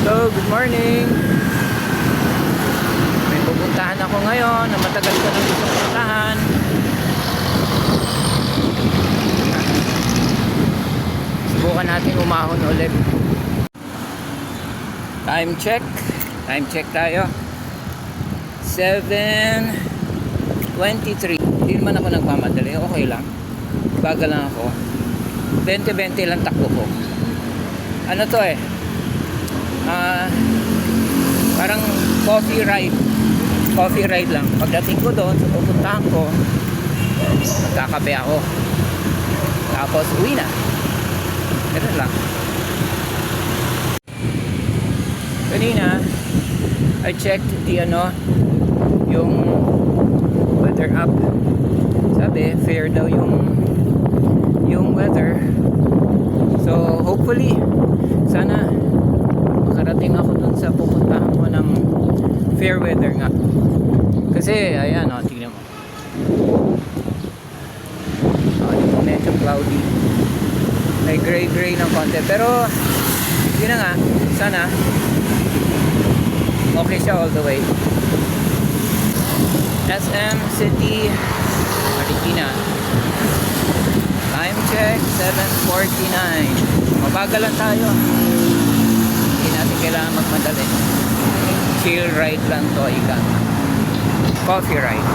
Hello, good morning. May pupuntahan ako ngayon na matagal ko nang gusto puntahan. Subukan natin umahon ulit. Time check. Time check tayo. 7:23. Hindi naman ako nagmamadali. Okay lang. Bagal lang ako. 20-20 lang takbo ko. Ano to eh? Parang coffee ride lang. Pagdating ko doon sa pupuntahan ko, magkakape ako, tapos uwi na. Ganun lang. Kanina I checked yung weather app. Sabi fair daw yung weather. So hopefully sana makarating ako dun sa pupuntahan ko ng fair weather nga. Kasi ayan tingnan mo. Medyo cloudy. May gray ng konti. Pero yun na nga, sana okay siya all the way. SM City Marikina. Time check 7:49. Mabagal lang tayo. Hindi natin kailangan magmadali. Chill ride lang to, ika. Coffee ride.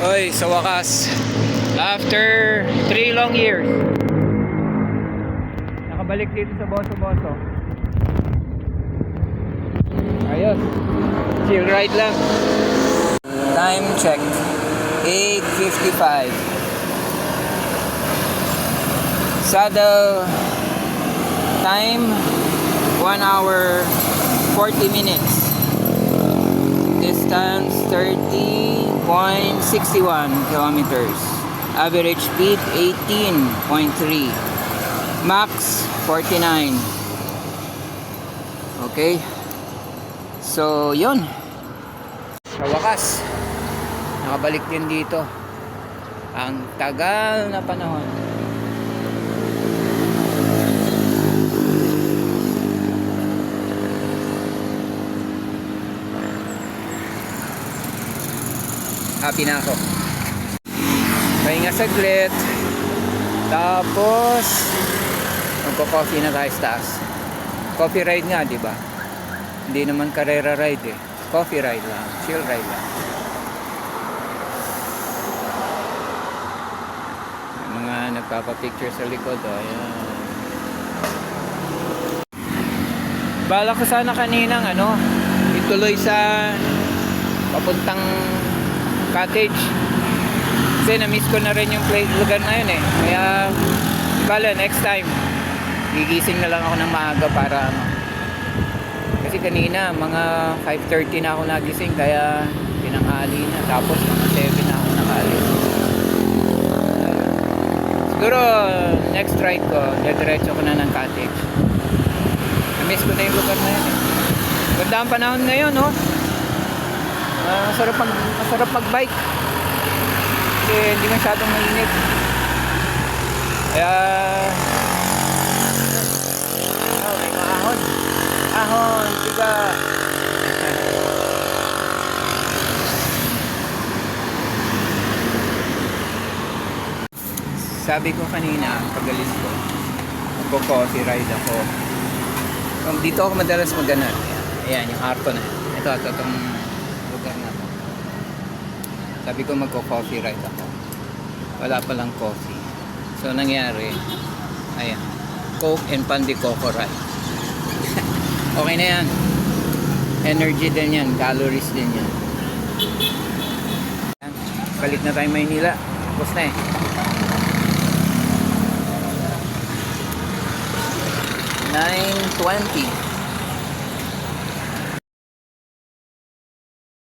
Oy, sa wakas, after 3 long years, nakabalik dito sa Boso-Boso. Ayos. Chill ride lang. Time check 8:55. Saddle time 1 hour 40 minutes. Distance 30.61 kilometers. Average speed 18.3. Max 49. Okay. So, yun. Sa wakas, nakabalik din dito. Ang tagal na panahon. Happy na ako. Pahinga saglit. Tapos magko-coffee na tayo sa taas. Coffee ride nga, di ba? Hindi naman karera ride eh. Coffee ride lang. Chill ride lang. May mga nagpapapicture sa likod. Ayan. Bala ko sana kaninang ituloy sa papuntang cottage. Kasi na-miss ko na rin yung lugar na yun eh. Kaya bala next time gigising na lang ako ng maaga para kasi kanina mga 5:30 na ako nagising, kaya pinanghali na, tapos mga 7 na ako nakaalis. Siguro next ride ko diretso ko na ng cottage. Na-miss ko na yung lugar na yun eh. Ganda ang panahon ngayon masarap mag-bike kasi hindi masyadong mainit. Kaya may maahon. Ahon, tiga. Sabi ko kanina, pagalis ko, magko-coffee ride ako. Dito ako madalas magganap. Ayan, yung arko na. Ito, itong lugar na to. Sabi ko magko-coffee ride ako. Wala palang coffee. So, nangyari, ayan, Coke and Pandi Coco ride. Okay na yan. Energy din yan. Calories din yan. Palit na tayo Maynila. Tapos na eh. $9.20